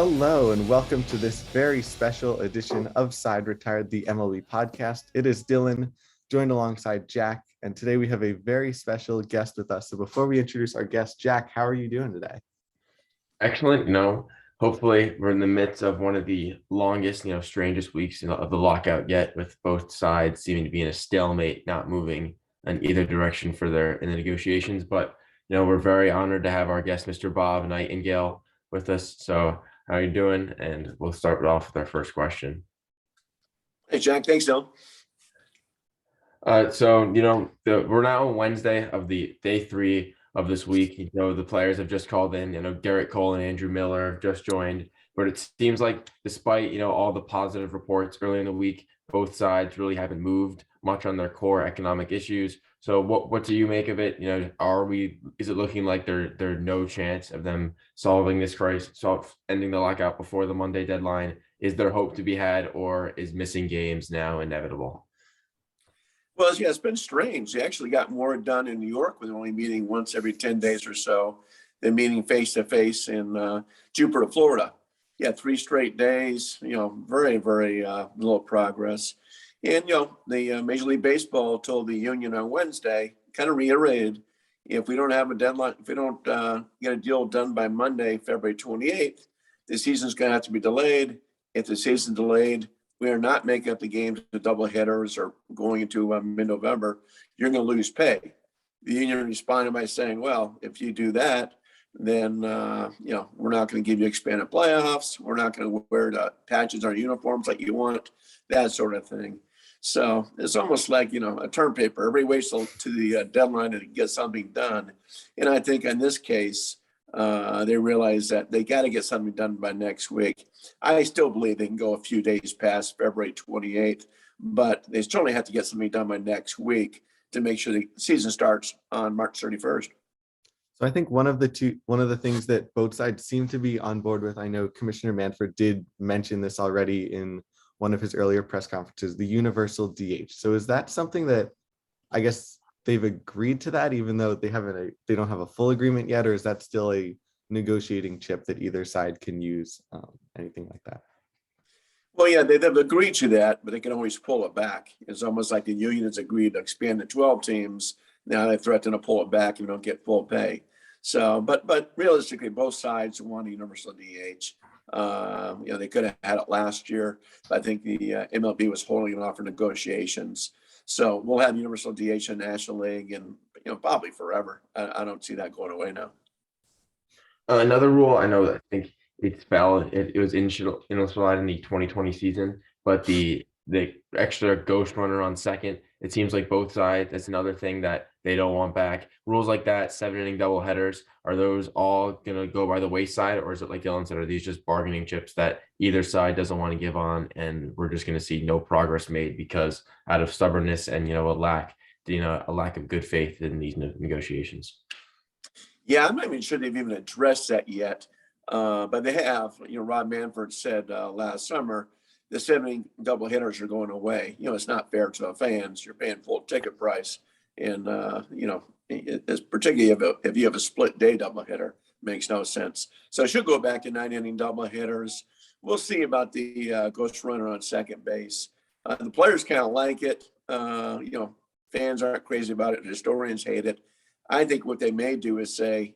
Hello and welcome to this very special edition of Side Retired, the MLB podcast. It is Dylan, joined alongside Jack, and today we have a very special guest with us. So before we introduce our guest, Jack, how are you doing today? Excellent. Hopefully we're in the midst of one of the longest, strangest weeks of the lockout yet, with both sides seeming to be in a stalemate, not moving in either direction in the negotiations. But, we're very honored to have our guest, Mr. Bob Nightengale, with us. So how are you doing? And we'll start off with our first question. Hey, Jack. Thanks, Dylan. We're now on Wednesday of the day 3 of this week. The players have just called in. Garrett Cole and Andrew Miller have just joined, but it seems like despite all the positive reports early in the week, both sides really haven't moved much on their core economic issues. So what do you make of it? Is it looking like there's no chance of them solving this crisis, ending the lockout before the Monday deadline? Is there hope to be had, or is missing games now inevitable? Well, yeah, it's been strange. They actually got more done in New York with only meeting once every 10 days or so than meeting face-to-face in Jupiter, Florida. Yeah, 3 straight days, very, very little progress. And, the Major League Baseball told the union on Wednesday, kind of reiterated, if we don't have a deadline, if we don't get a deal done by Monday, February 28th, the season's going to have to be delayed. If the season's delayed, we are not making up the games to double headers or going into mid-November, you're going to lose pay. The union responded by saying, well, if you do that, then, we're not going to give you expanded playoffs. We're not going to wear the patches on uniforms like you want, that sort of thing. So it's almost like, a term paper. Everybody waits to the deadline to get something done. And I think in this case, they realize that they got to get something done by next week. I still believe they can go a few days past February 28th, but they certainly have to get something done by next week to make sure the season starts on March 31st. So I think one of the things that both sides seem to be on board with, I know Commissioner Manfred did mention this already in one of his earlier press conferences, the universal DH. So is that something that I guess they've agreed to that, even though they don't have a full agreement yet, or is that still a negotiating chip that either side can use, anything like that? Well, yeah, they've agreed to that, but they can always pull it back. It's almost like the union has agreed to expand to 12 teams. Now they threaten to pull it back if you don't get full pay. So, but realistically, both sides want a universal DH. They could have had it last year, but I think the MLB was holding it off for negotiations. So we'll have universal DH in the National League and, probably forever. I don't see that going away now. Another rule, I know that I think it's valid. It was initialized in the 2020 season, but the extra ghost runner on second, it seems like both sides, that's another thing that they don't want back. Rules like that, 7-inning double headers, are those all going to go by the wayside, or is it like Dylan said, are these just bargaining chips that either side doesn't want to give on, and we're just going to see no progress made because out of stubbornness and a lack of good faith in these negotiations? Yeah, I'm not even sure they've even addressed that yet, but they have. Rob Manfred said last summer the 7-inning double hitters are going away. It's not fair to the fans. You're paying full ticket price, and it's particularly if you have a split day double hitter, makes no sense. So it should go back to 9-inning double hitters. We'll see about the ghost runner on second base. The players kind of like it. Fans aren't crazy about it. Historians hate it. I think what they may do is say,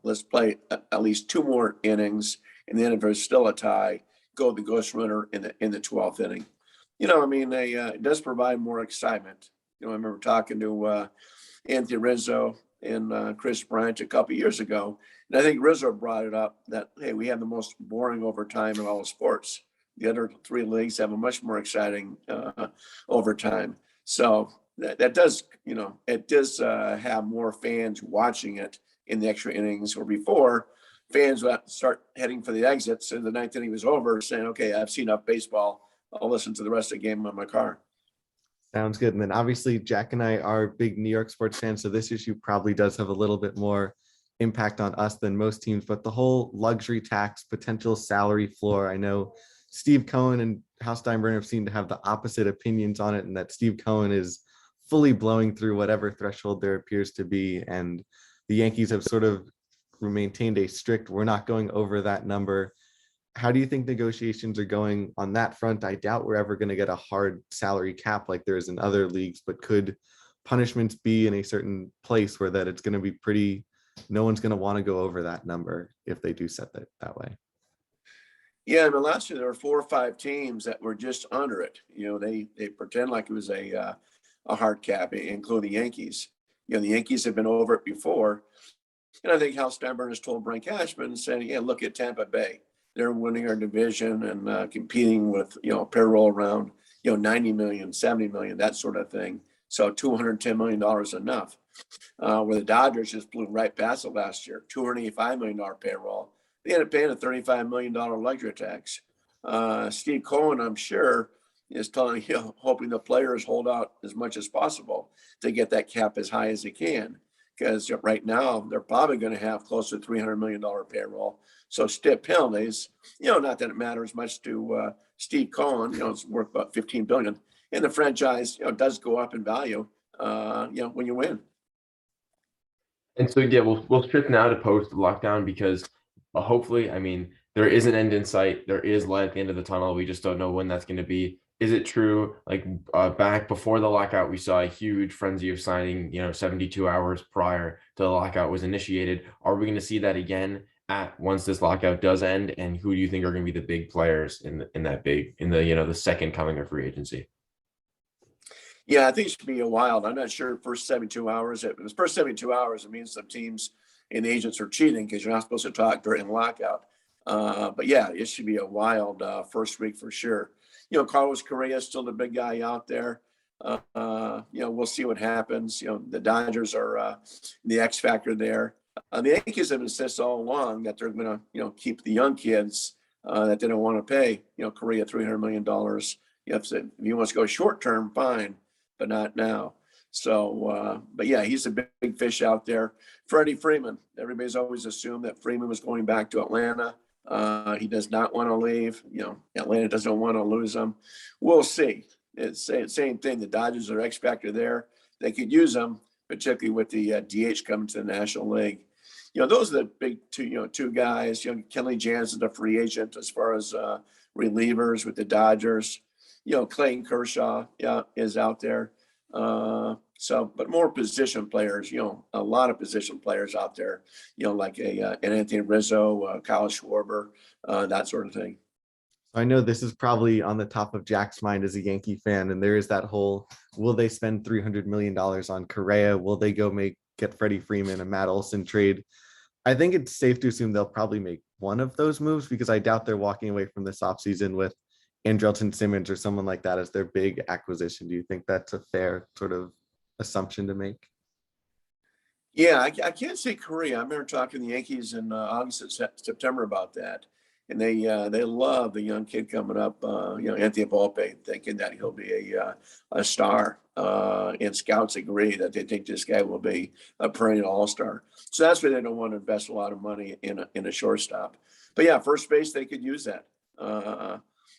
let's play at least 2 more innings, and then if there's still a tie, go the ghost runner in the 12th inning. It does provide more excitement. I remember talking to Anthony Rizzo and Chris Bryant a couple of years ago, and I think Rizzo brought it up that, hey, we have the most boring overtime in all of sports. The other 3 leagues have a much more exciting overtime. So that does, it does have more fans watching it in the extra innings, or before fans would start heading for the exits and the 9th inning was over, saying, okay, I've seen enough baseball. I'll listen to the rest of the game on my car. Sounds good. And then obviously Jack and I are big New York sports fans, so this issue probably does have a little bit more impact on us than most teams, but the whole luxury tax, potential salary floor, I know Steve Cohen and Hal Steinbrenner seem to have the opposite opinions on it, and that Steve Cohen is fully blowing through whatever threshold there appears to be. And the Yankees have sort of maintained a strict, we're not going over that number. how do you think negotiations are going on that front? I doubt we're ever going to get a hard salary cap like there is in other leagues, but could punishments be in a certain place where that it's going to be pretty, no one's going to want to go over that number if they do set that way? Yeah, I mean, last year there were 4 or 5 teams that were just under it. They pretend like it was a hard cap, including the Yankees. The Yankees have been over it before, and I think Hal Steinbrenner has told Brian Cashman, saying, "Yeah, look at Tampa Bay. They're winning our division and competing with payroll around 90 million, 70 million, that sort of thing. So $210 million enough." Where the Dodgers just blew right past it last year, $285 million payroll. They ended up paying a $35 million luxury tax. Steve Cohen, I'm sure, is telling hoping the players hold out as much as possible to get that cap as high as they can. Because right now they're probably going to have close to $300 million payroll. So stiff penalties, not that it matters much to Steve Cohen. It's worth about $15 billion, and the franchise, does go up in value. When you win. And so, yeah, we'll shift now to post lockdown because hopefully, I mean, there is an end in sight. There is light at the end of the tunnel. We just don't know when that's going to be. Is it true? Like back before the lockout, we saw a huge frenzy of signing, 72 hours prior to the lockout was initiated. Are we going to see that again once this lockout does end? And who do you think are going to be the big players in the second coming of free agency? Yeah, I think it should be a wild. I'm not sure first 72 hours. If it was first 72 hours, it means some teams and agents are cheating because you're not supposed to talk during lockout. But yeah, it should be a wild first week for sure. Carlos Correa is still the big guy out there. We'll see what happens. The Dodgers are the X factor there. The Yankees have insisted all along that they're going to, keep the young kids that they don't want to pay, Correa $300 million. If he wants to go short term, fine, but not now. So, but yeah, he's a big fish out there. Freddie Freeman, everybody's always assumed that Freeman was going back to Atlanta. He does not want to leave. Atlanta doesn't want to lose him. We'll see. It's the same thing. The Dodgers are X factor there. They could use him, particularly with the DH coming to the National League. Those are the big two guys. Kenley Jansen's a free agent as far as relievers with the Dodgers. Clayton Kershaw, is out there. But more position players, a lot of position players out there, like an Anthony Rizzo, Kyle Schwarber, that sort of thing. I know this is probably on the top of Jack's mind as a Yankee fan, and there is that whole, will they spend $300 million on Correa? Will they go get Freddie Freeman a Matt Olson trade? I think it's safe to assume they'll probably make one of those moves because I doubt they're walking away from this offseason with Andrelton Simmons or someone like that as their big acquisition. Do you think that's a fair sort of assumption to make? Yeah, I can't say Korea. I remember talking to the Yankees in August and September about that, and they love the young kid coming up, Anthony Volpe, thinking that he'll be a star. And scouts agree that they think this guy will be a perennial all-star. So that's why they don't want to invest a lot of money in a shortstop. But yeah, first base they could use that.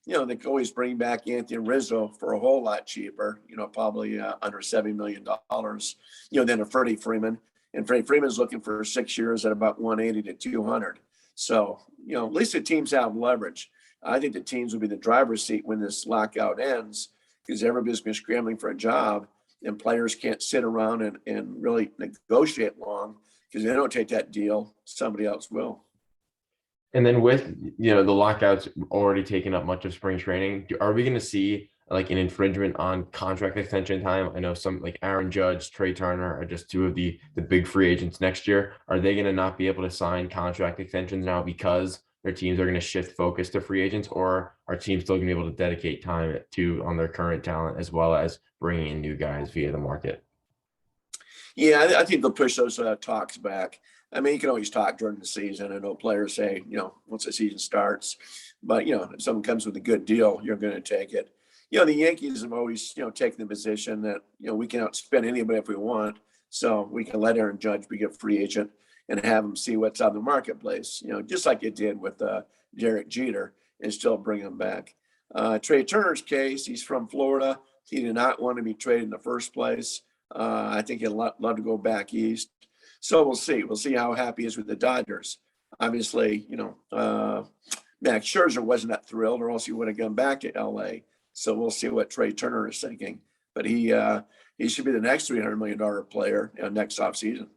They could always bring back Anthony Rizzo for a whole lot cheaper, probably under $70 million, than a Freddie Freeman. And Freddie Freeman's looking for 6 years at about 180 to 200. So, at least the teams have leverage. I think the teams will be the driver's seat when this lockout ends because everybody's been scrambling for a job and players can't sit around and really negotiate long because if they don't take that deal, somebody else will. And then with, the lockouts already taking up much of spring training, are we going to see like an infringement on contract extension time? I know some like Aaron Judge, Trey Turner are just two of the big free agents next year. Are they going to not be able to sign contract extensions now because their teams are going to shift focus to free agents, or are teams still going to be able to dedicate time on their current talent as well as bringing in new guys via the market? Yeah, I think they'll push those talks back. I mean, you can always talk during the season. I know players say, once the season starts, but, if someone comes with a good deal, you're going to take it. The Yankees have always, taken the position that, we can outspend anybody if we want. So we can let Aaron Judge be a free agent and have him see what's on the marketplace, just like it did with Derek Jeter and still bring him back. Trey Turner's case, he's from Florida. He did not want to be traded in the first place. I think he'd love to go back east. So we'll see. We'll see how happy he is with the Dodgers. Obviously, Max Scherzer wasn't that thrilled, or else he would have gone back to LA. So we'll see what Trey Turner is thinking. But he should be the next $300 million player next offseason.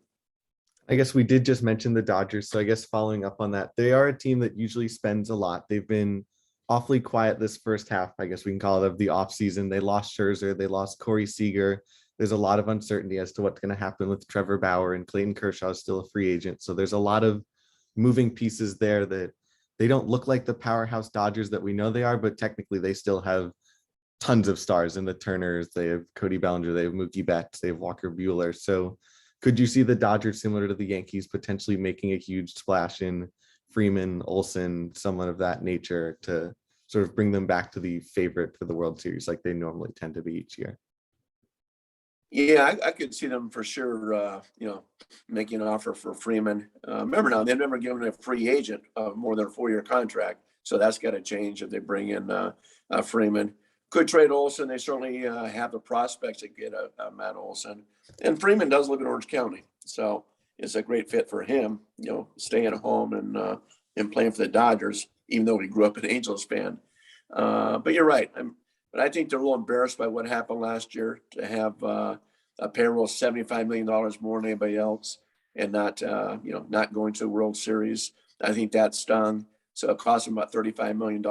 I guess we did just mention the Dodgers. So I guess following up on that, they are a team that usually spends a lot. They've been awfully quiet this first half, I guess we can call it, of the offseason. They lost Scherzer, they lost Corey Seager. There's a lot of uncertainty as to what's going to happen with Trevor Bauer, and Clayton Kershaw is still a free agent. So there's a lot of moving pieces there that they don't look like the powerhouse Dodgers that we know they are, but technically they still have tons of stars in the Turners. They have Cody Bellinger, they have Mookie Betts, they have Walker Buehler. So could you see the Dodgers, similar to the Yankees, potentially making a huge splash in Freeman, Olson, someone of that nature, to sort of bring them back to the favorite for the World Series like they normally tend to be each year? Yeah, I could see them for sure, making an offer for Freeman. Remember now, they've never given a free agent more than a 4-year contract. So that's got to change if they bring in Freeman. Could trade Olson. They certainly have the prospects to get a Matt Olson. And Freeman does live in Orange County. So it's a great fit for him, staying at home and playing for the Dodgers, even though he grew up an Angels fan. But you're right. But I think they're a little embarrassed by what happened last year, to have a payroll of $75 million more than anybody else, and not going to the World Series. I think that stung. So it cost them about $35 million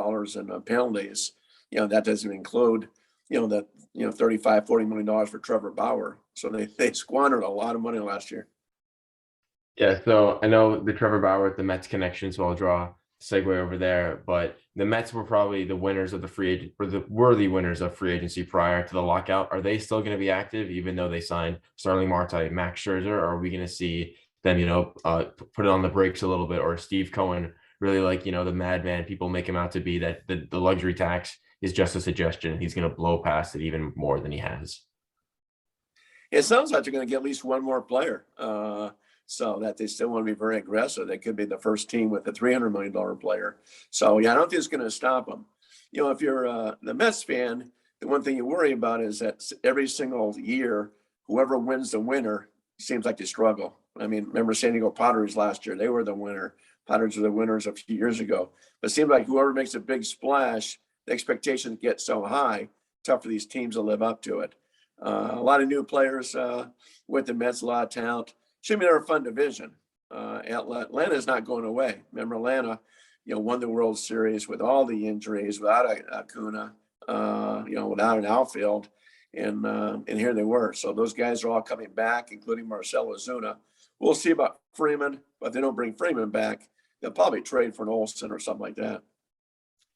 in penalties. That doesn't include, the $35-40 million for Trevor Bauer. So they squandered a lot of money last year. Yeah, so I know the Trevor Bauer at the Mets connection, so I'll draw a segue over there. But the Mets were probably the winners of the free agent, or the worthy winners of free agency prior to the lockout. Are they still going to be active, even though they signed Starling Marte, Max Scherzer? Or are we going to see them, put it on the brakes a little bit, or Steve Cohen really, like, the madman people make him out to be, that the luxury tax is just a suggestion and he's going to blow past it even more than he has? It sounds like they're going to get at least one more player. So that they still want to be very aggressive. They could be the first team with a $300 million player. So, yeah, I don't think it's going to stop them. If you're the Mets fan, the one thing you worry about is that every single year, whoever wins the winner seems like they struggle. I mean, remember San Diego Padres last year? They were the winner. Padres were the winners a few years ago. But it seems like whoever makes a big splash, the expectations get so high, tough for these teams to live up to it. A lot of new players with the Mets, a lot of talent. Should be their fun division. Atlanta is not going away. Remember, Atlanta, won the World Series with all the injuries, without Acuna, without an outfield, and here they were. So those guys are all coming back, including Marcell Ozuna. We'll see about Freeman, but if they don't bring Freeman back, they'll probably trade for an Olson or something like that.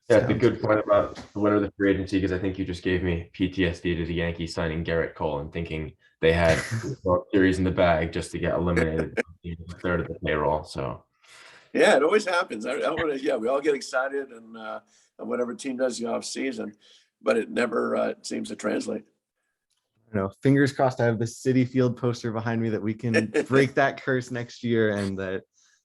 Yeah, it's a good point about the winner of the free agency, because I think you just gave me PTSD to the Yankees signing Garrett Cole and thinking they had the World Series in the bag just to get eliminated a third of the payroll. So yeah, it always happens. Yeah, we all get excited and whatever team does the off season, but it never seems to translate. Fingers crossed. I have the Citi Field poster behind me that we can break that curse next year, and that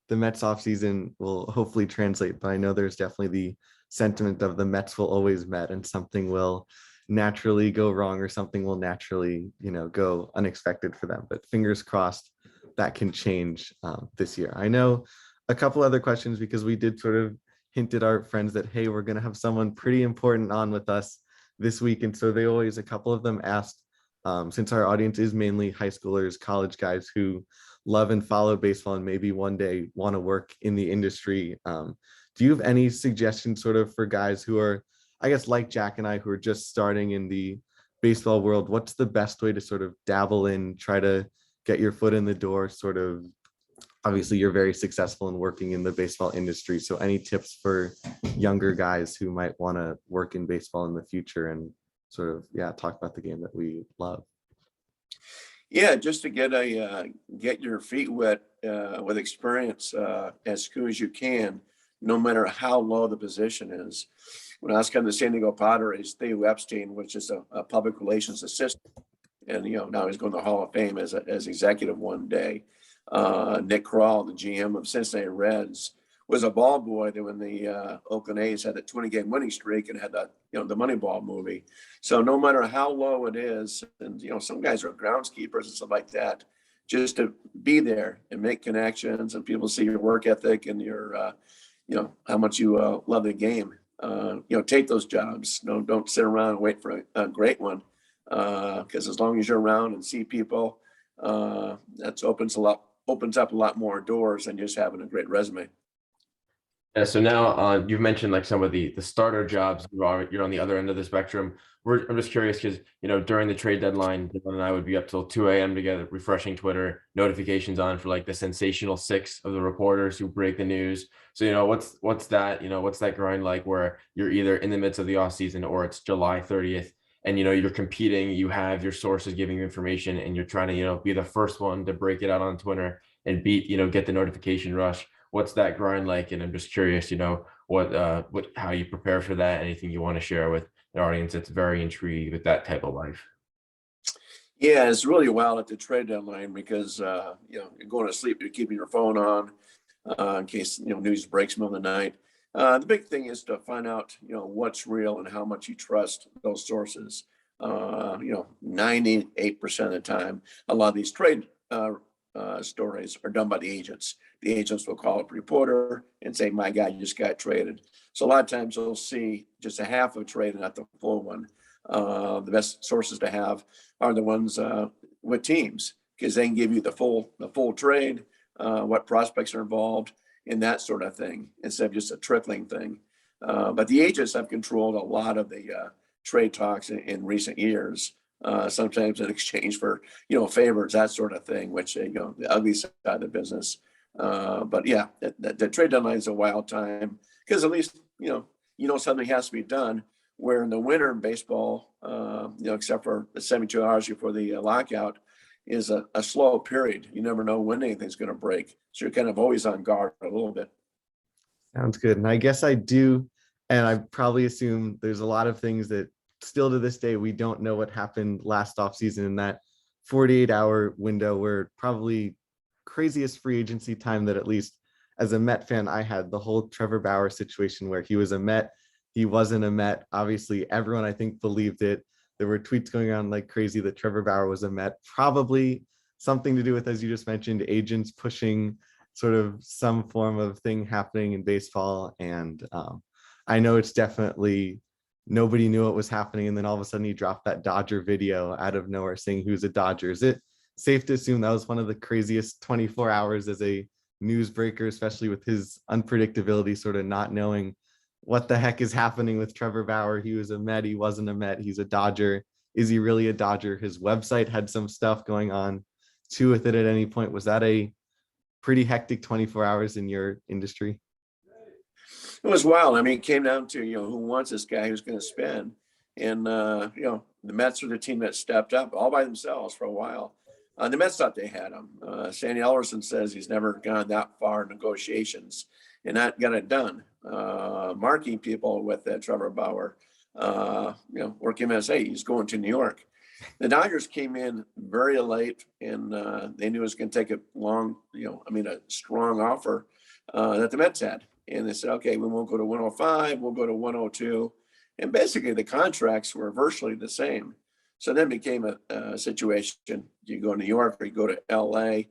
the Mets offseason will hopefully translate. But I know there's definitely the sentiment of the Mets will always Met, and something will naturally go wrong, or something will naturally, go unexpected for them. But fingers crossed that can change this year. I know a couple other questions, because we did sort of hint at our friends that, hey, we're going to have someone pretty important on with us this week. And so a couple of them asked, since our audience is mainly high schoolers, college guys who love and follow baseball and maybe one day want to work in the industry, do you have any suggestions sort of for guys who are, I guess, like Jack and I, who are just starting in the baseball world? What's the best way to sort of dabble in, try to get your foot in the door? Sort of, obviously you're very successful in working in the baseball industry. So any tips for younger guys who might want to work in baseball in the future and sort of, talk about the game that we love? Yeah, just to get your feet wet with experience as soon as you can, no matter how low the position is. When I was coming to San Diego Padres, Theo Epstein was just a public relations assistant, and now he's going to the Hall of Fame as executive one day. Nick Kroll, the GM of Cincinnati Reds, was a ball boy that when the Oakland A's had that 20-game winning streak and had the Moneyball movie. So no matter how low it is, and some guys are groundskeepers and stuff like that, just to be there and make connections, and people see your work ethic and your how much you love the game. Take those jobs. Don't sit around and wait for a great one. Because as long as you're around and see people, that opens up a lot more doors than just having a great resume. Yeah, so now you've mentioned like some of the starter jobs. You're on the other end of the spectrum. I'm just curious because during the trade deadline, Dylan and I would be up till 2 a.m. together, refreshing Twitter, notifications on for like the sensational six of the reporters who break the news. So what's that what's that grind like where you're either in the midst of the off season or it's July 30th and you're competing, you have your sources giving you information, and you're trying to be the first one to break it out on Twitter and get the notification rush. What's that grind like? And I'm just curious, how you prepare for that. Anything you want to share with an audience that's very intrigued with that type of life? Yeah, it's really wild at the trade deadline because you're going to sleep, you're keeping your phone on in case news breaks middle of the night. The big thing is to find out what's real and how much you trust those sources. 98% of the time, a lot of these trade stories are done by the agents. The agents will call up a reporter and say, my guy just got traded. So a lot of times you'll see just a half of a trade and not the full one. The best sources to have are the ones with teams, because they can give you the full trade, what prospects are involved, and that sort of thing, instead of just a trickling thing. But the agents have controlled a lot of the trade talks in recent years. Sometimes in exchange for favors, that sort of thing, which the ugly side of the business. But yeah, the trade deadline is a wild time because at least something has to be done. Where in the winter in baseball, except for the 72 hours before the lockout, is a slow period. You never know when anything's going to break, so you're kind of always on guard a little bit. Sounds good. And I guess I do, and I probably assume there's a lot of things that still to this day we don't know what happened last offseason in that 48-hour window, where probably craziest free agency time that at least as a Met fan I had, the whole Trevor Bauer situation where he was a Met, he wasn't a Met. Obviously everyone I think believed it. There were tweets going on like crazy that Trevor Bauer was a Met, probably something to do with, as you just mentioned, agents pushing sort of some form of thing happening in baseball. And I know it's definitely nobody knew what was happening, and then all of a sudden he dropped that Dodger video out of nowhere saying he was a Dodger. Is it safe to assume that was one of the craziest 24 hours as a newsbreaker, especially with his unpredictability, sort of not knowing what the heck is happening with Trevor Bauer? He was a Met, he wasn't a Met, he's a Dodger. Is he really a Dodger? His website had some stuff going on too with it at any point. Was that a pretty hectic 24 hours in your industry? It was wild. I mean, it came down to, who wants this guy, who's going to spend. And, the Mets are the team that stepped up all by themselves for a while. The Mets thought they had him. Sandy Alderson says he's never gone that far in negotiations and not got it done. Marking people with Trevor Bauer, working as, hey, he's going to New York. The Dodgers came in very late, and they knew it was going to take a a strong offer that the Mets had. And they said, okay, we won't go to 105, we'll go to 102. And basically the contracts were virtually the same. So then became a situation. You go to New York or you go to LA.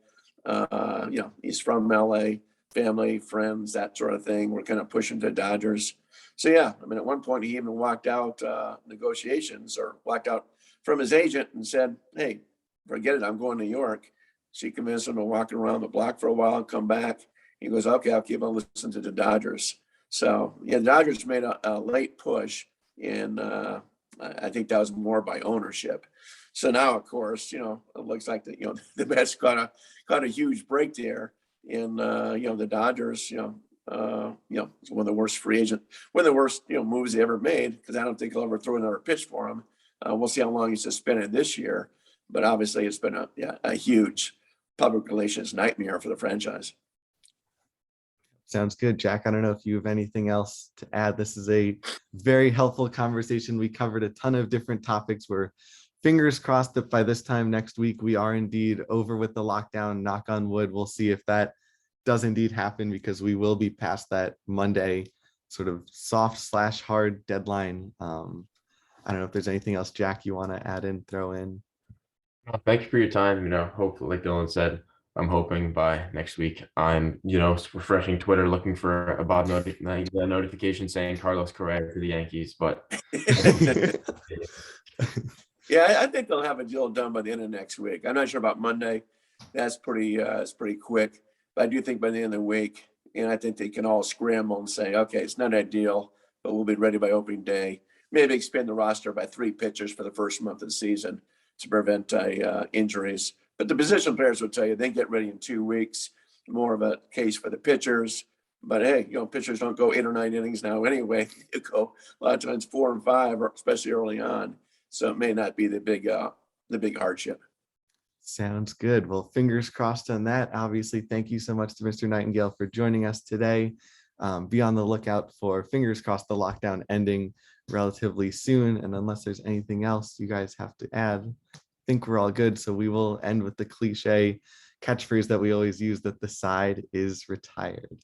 He's from LA, family, friends, that sort of thing. We're kind of pushing to Dodgers. So yeah, at one point he even walked out negotiations or walked out from his agent and said, hey, forget it, I'm going to New York. She convinced him to walk around the block for a while and come back. He goes, okay, I'll keep on listening to the Dodgers. So yeah, the Dodgers made a late push, and I think that was more by ownership. So now, of course, it looks like the Mets got a huge break there, and the Dodgers, it's one of the worst moves they ever made, because I don't think they'll ever throw another pitch for him. We'll see how long he's suspended this year, but obviously it's been a huge public relations nightmare for the franchise. Sounds good, Jack. I don't know if you have anything else to add. This is a very helpful conversation. We covered a ton of different topics. We're fingers crossed that by this time next week, we are indeed over with the lockdown. Knock on wood. We'll see if that does indeed happen, because we will be past that Monday sort of soft/hard deadline. I don't know if there's anything else, Jack, you want to add in, throw in. Thank you for your time. Hopefully, like Dylan said, I'm hoping by next week I'm, refreshing Twitter looking for a notification saying Carlos Correa to the Yankees. But Yeah, I think they'll have a deal done by the end of next week. I'm not sure about Monday. That's it's pretty quick. But I do think by the end of the week, and I think they can all scramble and say, okay, it's not ideal, but we'll be ready by opening day. Maybe expand the roster by 3 pitchers for the first month of the season to prevent injuries. But the position players will tell you they get ready in 2 weeks. More of a case for the pitchers. But hey, pitchers don't go 8 or 9 innings now anyway. You go a lot of times 4 and 5, or especially early on. So it may not be the big hardship. Sounds good. Well, fingers crossed on that. Obviously, thank you so much to Mr. Nightengale for joining us today. Be on the lookout for, fingers crossed, the lockdown ending relatively soon. And unless there's anything else you guys have to add, I think we're all good. So we will end with the cliche catchphrase that we always use, that the side is retired.